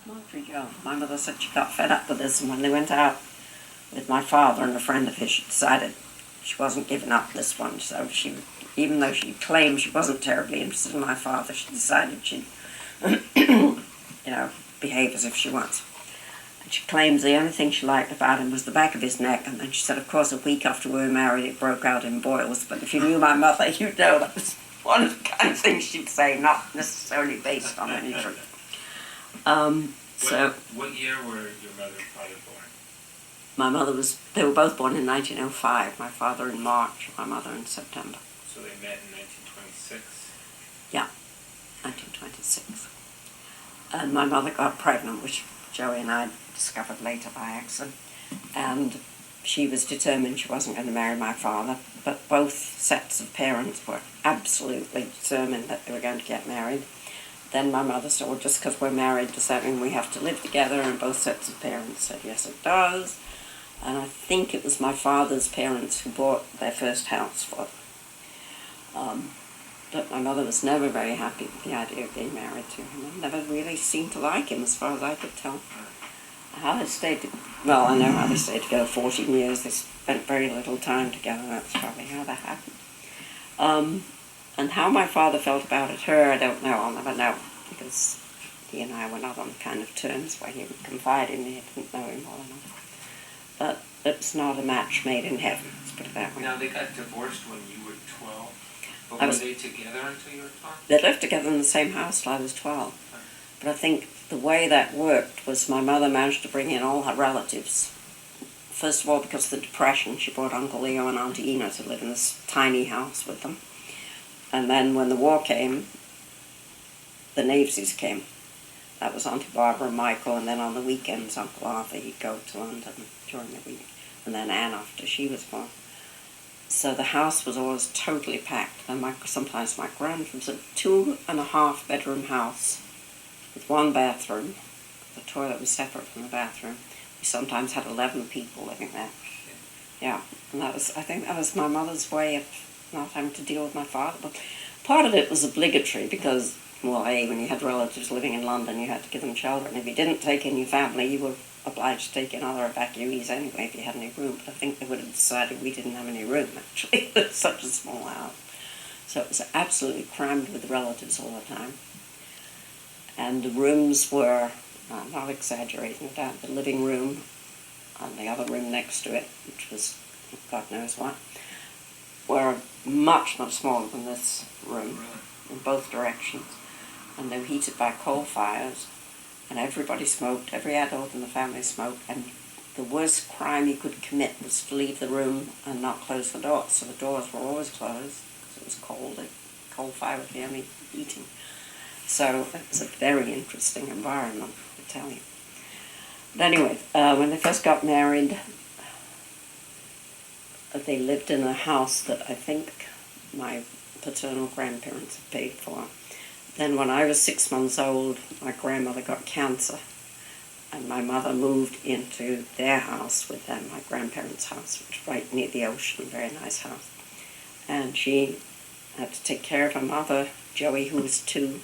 Marjorie Jones. My mother said she got fed up with this, and when they went out with my father and a friend of his, she decided she wasn't giving up this one. So she, even though she claimed she wasn't terribly interested in my father, she decided she'd, behave as if she was. And she claims the only thing she liked about him was the back of his neck, and then she said, of course, a week after we were married, it broke out in boils. But if you knew my mother, you'd know that was one of the kind of things she'd say, not necessarily based on any truth. What year were your mother and father born? My mother they were both born in 1905, my father in March, my mother in September. So they met in 1926? Yeah, 1926. And my mother got pregnant, which Joey and I discovered later by accident. And she was determined she wasn't going to marry my father, but both sets of parents were absolutely determined that they were going to get married. Then my mother said, well, just because we're married, does that mean we have to live together? And both sets of parents said, yes, it does. And I think it was my father's parents who bought their first house for them. But my mother was never very happy with the idea of being married to him, and never really seemed to like him, as far as I could tell. How they stayed I know how they stayed together 14 years. They spent very little time together. That's probably how that happened. And how my father felt about her, I don't know. I'll never know, because he and I were not on the kind of terms where he would confide in me. I didn't know him well enough. But it's not a match made in heaven, let's put it that way. Now, they got divorced when you were 12, but were they together until you were 12? They lived together in the same house till I was 12. But I think the way that worked was my mother managed to bring in all her relatives. First of all, because of the Depression, she brought Uncle Leo and Auntie Ina to live in this tiny house with them. And then when the war came, the Naveses came. That was Auntie Barbara and Michael, and then on the weekends, Uncle Arthur, he'd go to London during the week. And then Anne after she was born. So the house was always totally packed. And sometimes my grandfather was a 2.5 bedroom house with one bathroom. The toilet was separate from the bathroom. We sometimes had 11 people living there. Yeah, and I think that was my mother's way of not having to deal with my father. But part of it was obligatory because, well, when you had relatives living in London, you had to give them shelter. And if you didn't take in your family, you were obliged to take in other evacuees anyway if you had any room. But I think they would have decided we didn't have any room, actually. It was such a small house. So it was absolutely crammed with relatives all the time. And the rooms were, not exaggerating about, the living room and the other room next to it, which was God knows what, were much, much smaller than this room in both directions. And they were heated by coal fires, and everybody smoked, every adult in the family smoked, and the worst crime you could commit was to leave the room and not close the doors. So the doors were always closed because it was cold. The coal fire was the only heating. So it was a very interesting environment, I tell you. But anyway, when they first got married, they lived in a house that I think my paternal grandparents had paid for. Then when I was 6 months old, my grandmother got cancer, and my mother moved into their house with them, my grandparents' house, which was right near the ocean, a very nice house. And she had to take care of her mother, Joey, who was 2.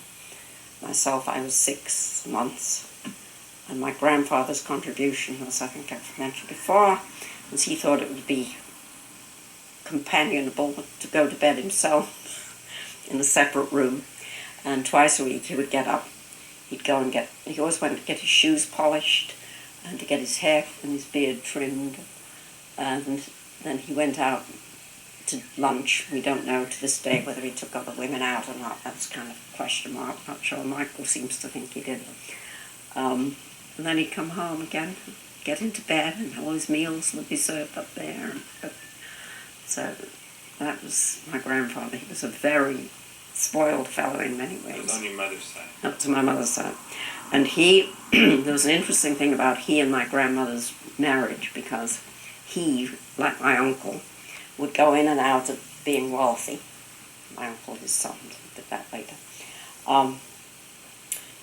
Myself, I was 6 months. And my grandfather's contribution, as I think I've mentioned before, was he thought it would be companionable to go to bed himself in a separate room. And twice a week he would get up. He'd go and he always went to get his shoes polished and to get his hair and his beard trimmed. And then he went out to lunch. We don't know to this day whether he took other women out or not. That's kind of a question mark. Not sure. Michael seems to think he did. And then he'd come home again, get into bed, and all his meals would be served up there. So that was my grandfather. He was a very spoiled fellow in many ways. That was on your mother's side? That was on my mother's side. And there was an interesting thing about he and my grandmother's marriage, because he, like my uncle, would go in and out of being wealthy. My uncle, his son, did that later.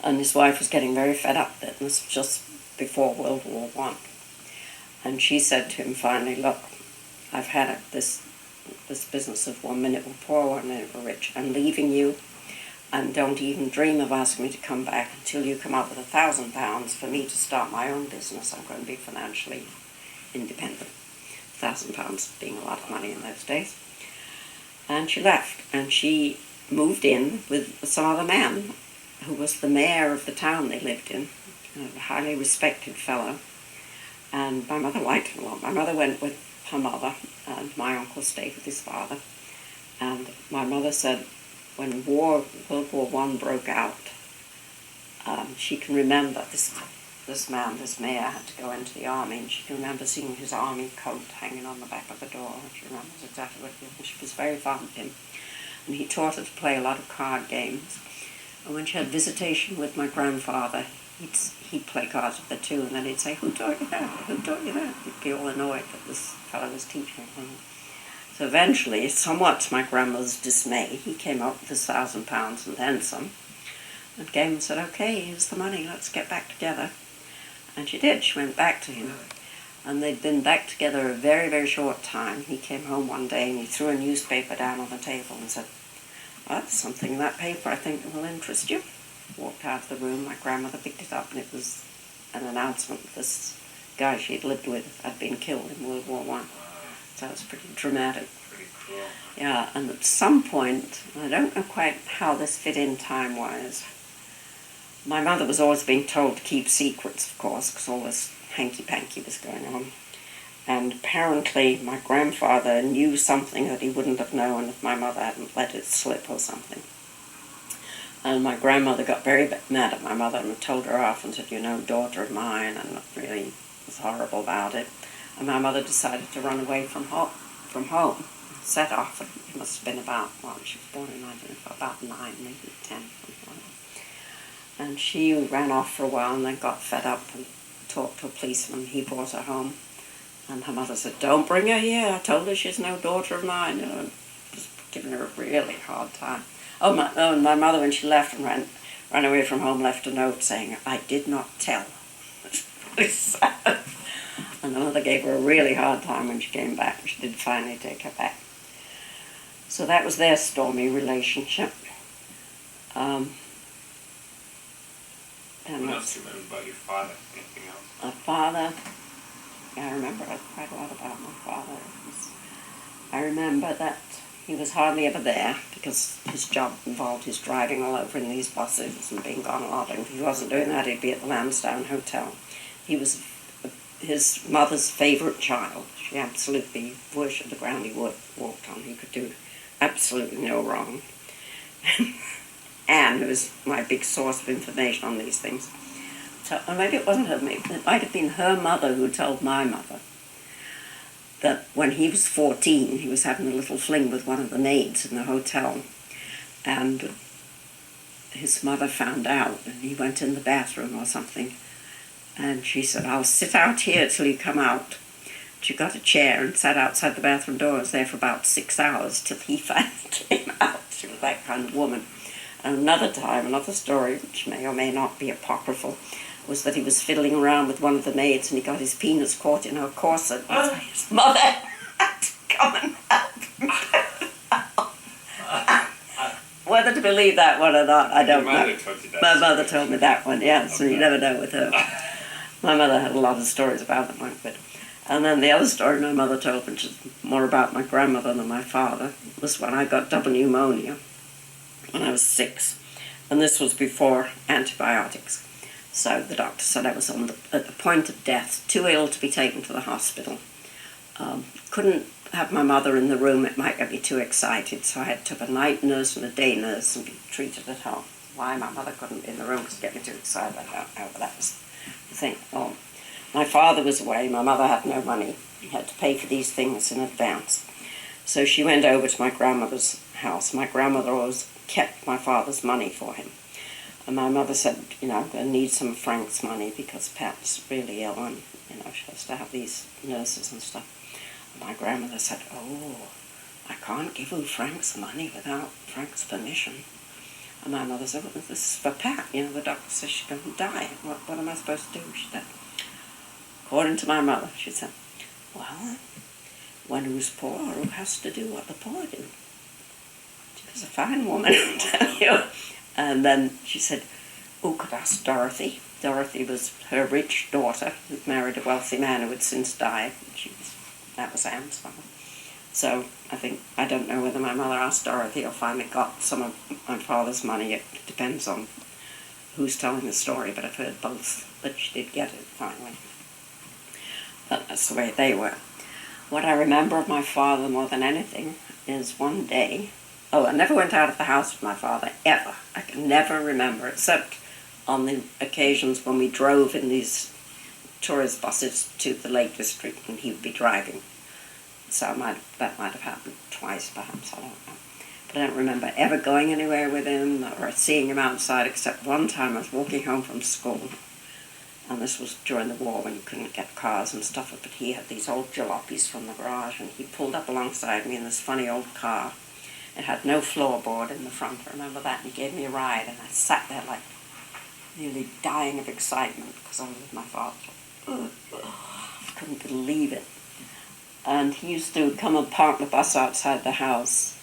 And his wife was getting very fed up with it. This was just before World War I. And she said to him finally, look, I've had this business of 1 minute we're poor, 1 minute we're rich. I'm leaving you. and don't even dream of asking me to come back until you come up with £1,000 for me to start my own business. I'm going to be financially independent. £1,000 being a lot of money in those days. And she left, and she moved in with some other man who was the mayor of the town they lived in, a highly respected fellow. And my mother liked him a lot. My mother went with her mother, and my uncle stayed with his father. And my mother said when World War I broke out, she can remember this man, this mayor, had to go into the army, and she can remember seeing his army coat hanging on the back of the door, and she remembers exactly what he did, and she was very fond of him. And he taught her to play a lot of card games. And when she had visitation with my grandfather, he'd play cards with her too, and then he'd say, "Who taught you that? Who taught you that?" He'd be all annoyed that this fellow was teaching him. So eventually, somewhat to my grandmother's dismay, he came up with his £1,000 and then some, and came and said, "Okay, here's the money, let's get back together." And she did. She went back to him. And they'd been back together a very, very short time. He came home one day and he threw a newspaper down on the table and said, "Well, that's something in that paper I think will interest you." Walked out of the room. My grandmother picked it up, and it was an announcement that this guy she'd lived with had been killed in World War I. So it was pretty dramatic. Pretty cruel. Yeah, and at some point, I don't know quite how this fit in time-wise, my mother was always being told to keep secrets, of course, because all this hanky-panky was going on. And apparently my grandfather knew something that he wouldn't have known if my mother hadn't let it slip or something. And my grandmother got very mad at my mother and told her off and said, "You know, daughter of mine," and really was horrible about it. And my mother decided to run away from home, set off. It must have been about, well, she was born in 19, about 9, maybe 10, something like that. And she ran off for a while and then got fed up and talked to a policeman. He brought her home. And her mother said, "Don't bring her here. I told her she's no daughter of mine." You know, just giving her a really hard time. And my mother, when she left and ran away from home, left a note saying, "I did not tell." It's really sad. And the mother gave her a really hard time when she came back. She did finally take her back. So that was their stormy relationship. What else do you remember about your father? Anything else? My father, I remember quite a lot about my father. I remember that he was hardly ever there because his job involved his driving all over in these buses and being gone a lot. And if he wasn't doing that, he'd be at the Lansdowne Hotel. He was his mother's favourite child. She absolutely worshipped the ground he walked on. He could do absolutely no wrong. Anne, who was my big source of information on these things. So, or maybe it wasn't her, it might have been her mother who told my mother that when he was 14, he was having a little fling with one of the maids in the hotel, and his mother found out, and he went in the bathroom or something, and she said, "I'll sit out here till you come out." She got a chair and sat outside the bathroom door. I was there for about 6 hours till he finally came out. She was that kind of woman. And another time, another story, which may or may not be apocryphal, was that he was fiddling around with one of the maids and he got his penis caught in her corset. And his mother had to come and help him. Whether to believe that one or not, I don't know. My mother told me that one, yeah, so you never know with her. My mother had a lot of stories about them like that. And then the other story my mother told, which is more about my grandmother than my father, was when I got double pneumonia when I was 6. And this was before antibiotics. So the doctor said I was at the point of death, too ill to be taken to the hospital. Couldn't have my mother in the room, it might get me too excited, so I had to have a night nurse and a day nurse and be treated at home. Why my mother couldn't be in the room because it get me too excited, I don't know, but that was the thing. Oh, my father was away, my mother had no money. He had to pay for these things in advance. So she went over to my grandmother's house. My grandmother always kept my father's money for him. And my mother said, you know, I need some Frank's money because Pat's really ill and, you know, she has to have these nurses and stuff. And my grandmother said, "Oh, I can't give you Frank's money without Frank's permission." And my mother said, "Well, this is for Pat. You know, the doctor says she's going to die. What am I supposed to do?" She said, according to my mother, she said, "Well, one who's poor who has to do what the poor do." She was a fine woman, I'll tell you. And then she said, "Oh, could ask Dorothy." Dorothy was her rich daughter who married a wealthy man who had since died. That was Anne's father. So I don't know whether my mother asked Dorothy or finally got some of my father's money. It depends on who's telling the story, but I've heard both, but she did get it finally. But that's the way they were. What I remember of my father more than anything is one day, I never went out of the house with my father, ever. I can never remember, except on the occasions when we drove in these tourist buses to the Lake District and he would be driving. So that might have happened twice, perhaps, I don't know. But I don't remember ever going anywhere with him or seeing him outside, except one time I was walking home from school. And this was during the war when you couldn't get cars and stuff, but he had these old jalopies from the garage, and he pulled up alongside me in this funny old car. It had no floorboard in the front, I remember that, and he gave me a ride, and I sat there like nearly dying of excitement because I was with my father. I couldn't believe it. And he used to come and park the bus outside the house,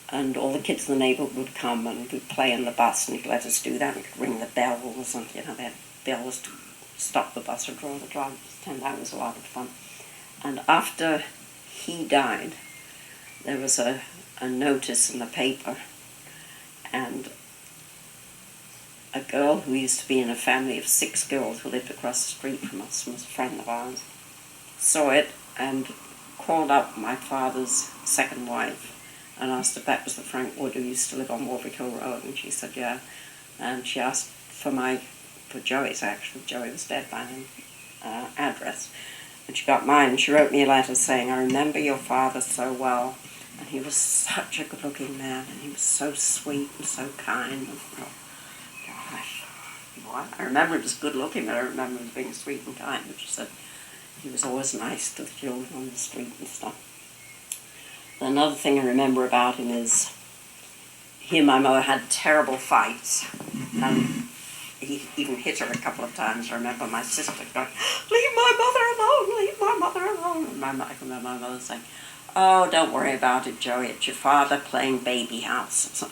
and all the kids in the neighborhood would come and we'd play in the bus, and he'd let us do that. We could ring the bells, and they had bells to stop the bus or draw the drums, and that was a lot of fun. And after he died, there was a notice in the paper, and a girl who used to be in a family of 6 girls who lived across the street from us, was a friend of ours, saw it and called up my father's second wife and asked if that was the Frank Wood who used to live on Warwick Hill Road, and she said yeah. And she asked for Joey's, actually, Joey was dead by then, address. And she got mine, and she wrote me a letter saying, "I remember your father so well, and he was such a good-looking man, and he was so sweet and so kind." And, gosh, I remember he was good-looking, but I remember him being sweet and kind. But she said he was always nice to the children on the street and stuff. Another thing I remember about him is he and my mother had terrible fights, and he even hit her a couple of times. I remember my sister going, "Leave my mother alone, leave my mother alone." And I can remember my mother saying, "Oh, don't worry about it, Joey, it's your father playing baby house."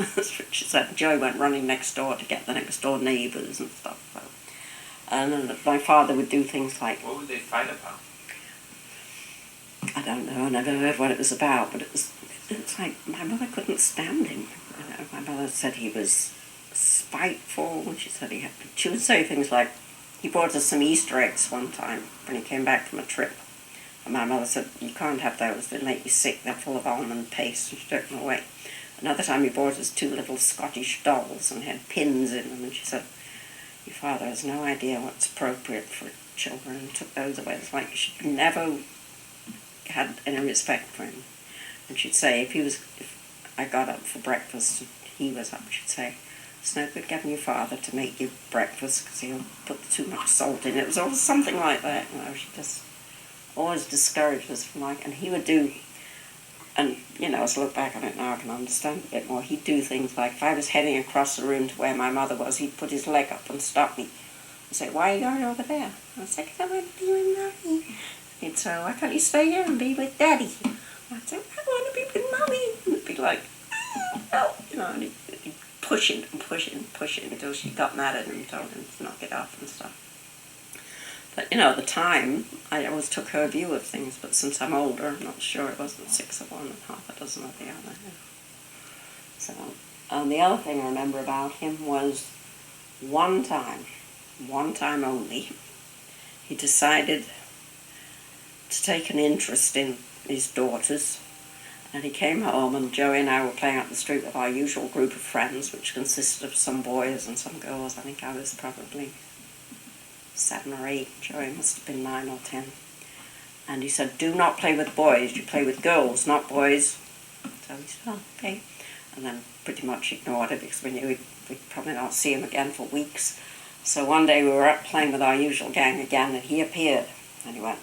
She said Joey went running next door to get the next door neighbours and stuff. So. And then my father would do things like... What would they fight about? I don't know, I never heard what it was about, but it was like my mother couldn't stand him. My mother said he was spiteful, and she would say things like, he brought us some Easter eggs one time when he came back from a trip. And my mother said, "You can't have those, they'll make you sick, they're full of almond paste," and she took them away. Another time he brought us 2 little Scottish dolls and had pins in them, and she said, "Your father has no idea what's appropriate for children," and took those away. It's like she never had any respect for him. And she'd say, if I got up for breakfast and he was up, she'd say, "It's no good getting your father to make you breakfast because he'll put too much salt in it." It was always something like that, she just always discouraged us from and he would do, and as I look back on it now I can understand a bit more, he'd do things like, if I was heading across the room to where my mother was, he'd put his leg up and stop me and say, "Why are you going over there?" I'd say, "Because I want to be with Mommy." He'd say, "Why can't you stay here and be with Daddy?" I'd say, "I want to be with Mommy." And it'd be like, "Oh," and he'd push it and push it and push it until she got mad at him and told him to knock it off and stuff. But, at the time, I always took her view of things, but since I'm older, I'm not sure it wasn't 6 of one and half a dozen of the other. So, the other thing I remember about him was one time only, he decided to take an interest in his daughters, and he came home, and Joey and I were playing up the street with our usual group of friends, which consisted of some boys and some girls. I think I was probably 7 or 8. Joey must have been 9 or 10. And he said, "Do not play with boys. You play with girls, not boys." So we said, "Oh, okay." And then pretty much ignored it because we knew we'd probably not see him again for weeks. So one day we were up playing with our usual gang again, and he appeared. And he went.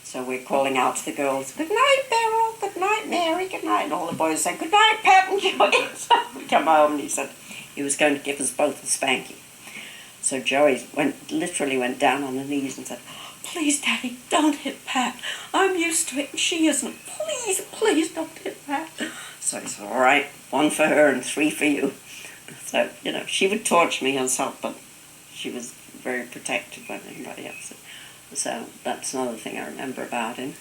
So we're calling out to the girls, "Good night, Beryl. Good night, Mary. Good night." And all the boys saying, "Good night, Pat and Joey." So we come home, and he said he was going to give us both a spanking. So Joey literally went down on her knees and said, "Please, Daddy, don't hit Pat. I'm used to it and she isn't. Please, please don't hit Pat." So he said, "All right, 1 for her and 3 for you." So, she would torture me herself, but she was very protective of anybody else. So that's another thing I remember about him.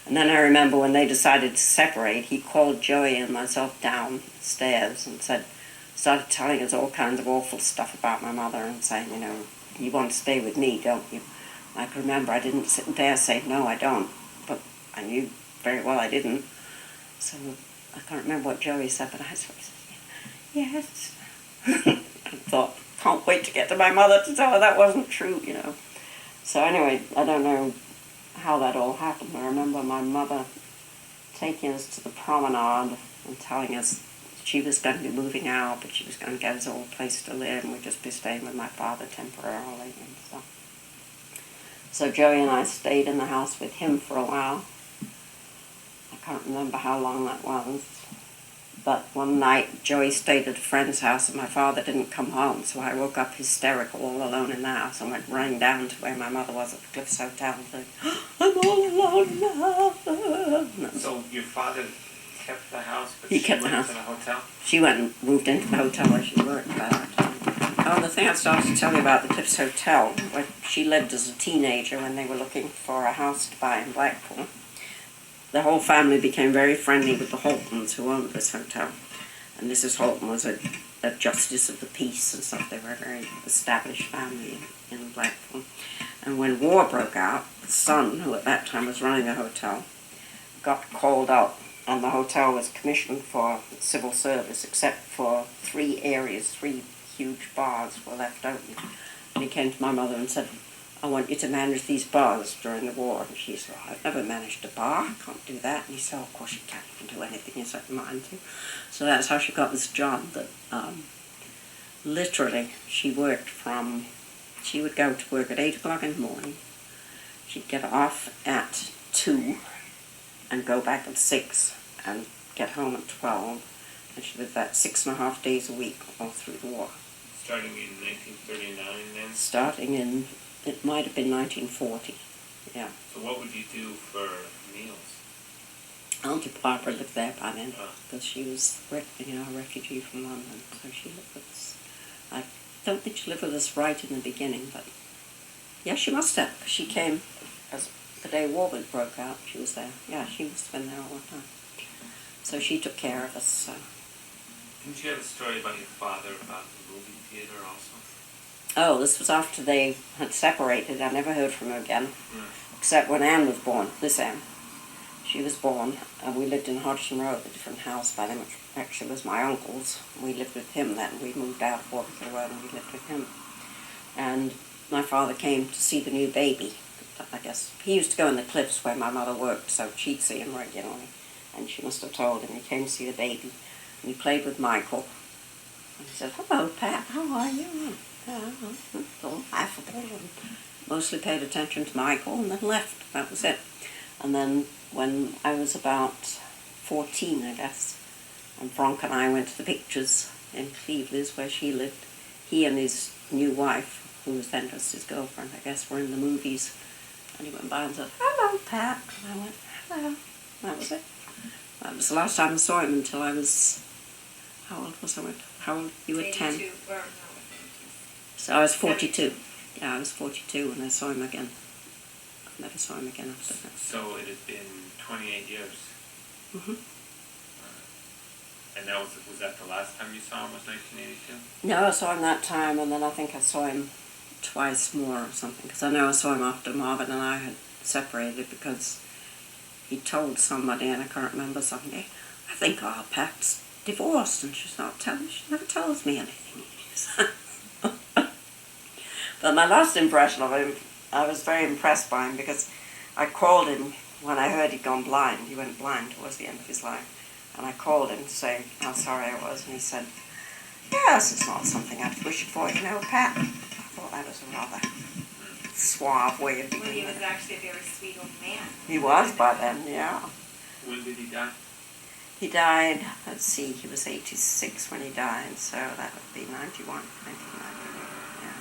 And then I remember when they decided to separate, he called Joey and myself downstairs and started telling us all kinds of awful stuff about my mother and saying, you want to stay with me, don't you? I can remember I didn't sit there say, no, I don't. But I knew very well I didn't. So I can't remember what Joey said, but I sort of said, yes. I thought, can't wait to get to my mother to tell her that wasn't true, So anyway, I don't know how that all happened. I remember my mother taking us to the promenade and telling us she was going to be moving out, but she was going to get us all a place to live, and we'd just be staying with my father temporarily and stuff. So Joey and I stayed in the house with him for a while. I can't remember how long that was. But one night, Joey stayed at a friend's house and my father didn't come home, so I woke up hysterical all alone in the house and went running down to where my mother was at the Cliffs Hotel and said, I'm all alone in the house. So your father kept the house, but He she kept the went house. to the hotel? She went and moved into the hotel where she worked by that time. Oh, the thing I started to tell you about the Cliffs Hotel, where she lived as a teenager when they were looking for a house to buy in Blackpool. The whole family became very friendly with the Holtons who owned this hotel. And Mrs. Holton was a justice of the peace and stuff. They were a very established family in Blackpool. And when war broke out, the son, who at that time was running the hotel, got called out, and the hotel was commissioned for civil service, except for 3 areas, 3 huge bars were left open. And he came to my mother and said, I want you to manage these bars during the war. And she said, I've never managed a bar, I can't do that. And he said, of course you can't, you can do anything you set your mind to. So that's how she got this job that literally she would go to work at 8 o'clock in the morning. She'd get off at 2 and go back at 6 and get home at 12. And she did that 6.5 days a week all through the war. Starting in 1939 then? Starting in, it might have been 1940, yeah. So what would you do for meals? Auntie Barbara lived there by then, because she was a refugee from London, so she lived with us. I don't think she lived with us right in the beginning, but yeah, she must have, because she came as the day war broke out, she was there. Yeah, she must have been there all the time. So she took care of us, so. Didn't you have a story about your father about the movie theater also? Oh, this was after they had separated. I never heard from her again, except when Anne was born, this Anne. She was born, and we lived in Hodgson Road, a different house by them, which actually was my uncle's. We lived with him then. We moved out of Waterville Road and we lived with him. And my father came to see the new baby. I guess he used to go in the Cliffs where my mother worked, so she'd see him regularly. And she must have told him. He came to see the baby, and he played with Michael. And he said, hello, Pat, how are you? All affable, and mostly paid attention to Michael, and then left. That was it. And then when I was about 14, I guess, and Frank and I went to the pictures in Cleveland, where she lived. He and his new wife, who was then just his girlfriend, I guess, were in the movies. And he went by and said, hello, Pat. And I went, hello. That was it. That was the last time I saw him until I was, how old was I? How old? You were 10. 82, or no, So I was 42. Yeah, I was 42 when I saw him again. I never saw him again after that. So it had been 28 years. Mm-hmm. And that was that the last time you saw him was 1982? No, I saw him that time, and then I think I saw him twice more or something. Because I know I saw him after Marvin and I had separated, because he told somebody, and I can't remember something. I think our Pat's divorced, and she's not telling. She never tells me anything. But my last impression of him, I was very impressed by him, because I called him when I heard he'd gone blind. He went blind towards the end of his life. And I called him to say how sorry I was, and he said, yes, it's not something I'd wish for, Pat. I thought that was a rather suave way of when beginning he was it. actually a very sweet old man. He was by then, yeah. When did he die? He died, let's see, he was 86 when he died, so that would be 91, 1991, yeah.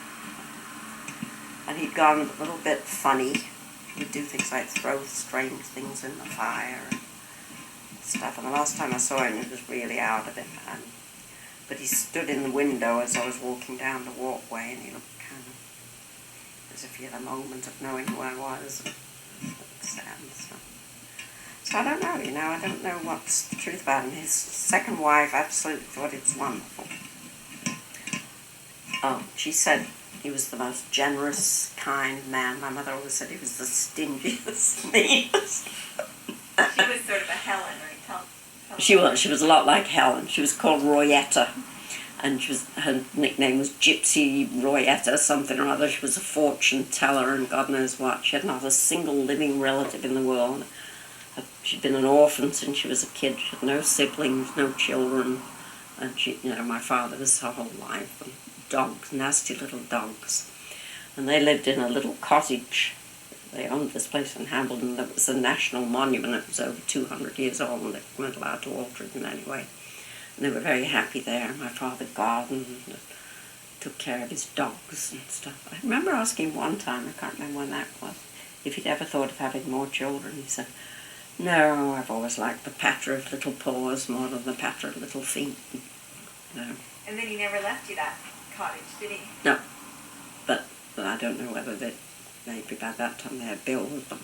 And he'd gone a little bit funny. He would do things like throw strange things in the fire and stuff. And the last time I saw him, he was really out of it. And But he stood in the window as I was walking down the walkway, and he looked kind of as if he had a moment of knowing who I was. So I don't know, I don't know what's the truth about him. His second wife absolutely thought it was wonderful. Oh, she said he was the most generous, kind man. My mother always said he was the stingiest, meanest. She was sort of a Helen, right? Tell She was a lot like Helen. She was called Royetta, and her nickname was Gypsy Royetta something or other. She was a fortune teller and God knows what. She had not a single living relative in the world. She'd been an orphan since she was a kid. She had no siblings, no children, and my father was her whole life. And dogs, nasty little dogs, and they lived in a little cottage. They owned this place in Hambledon that was a national monument. It was over 200 years old, and they weren't allowed to alter it in any way. And they were very happy there. My father gardened and took care of his dogs and stuff. I remember asking one time, I can't remember when that was, if he'd ever thought of having more children. He said, "No, I've always liked the patter of little paws more than the patter of little feet." And then he never left you that cottage, did he? No, but I don't know whether maybe by that time they had built them.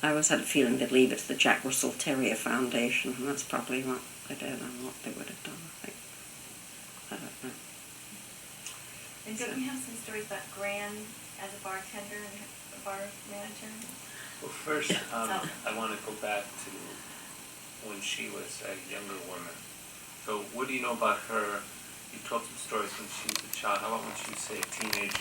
I always had a feeling they'd leave it to the Jack Russell Terrier Foundation, and that's probably what, I don't know what they would have done, I think. I don't know. And don't you have some stories about Gran as a bartender and a bar manager? Well, first, I want to go back to when she was a younger woman. So what do you know about her? You told some stories when she was a child. How about when she was, say, a teenager?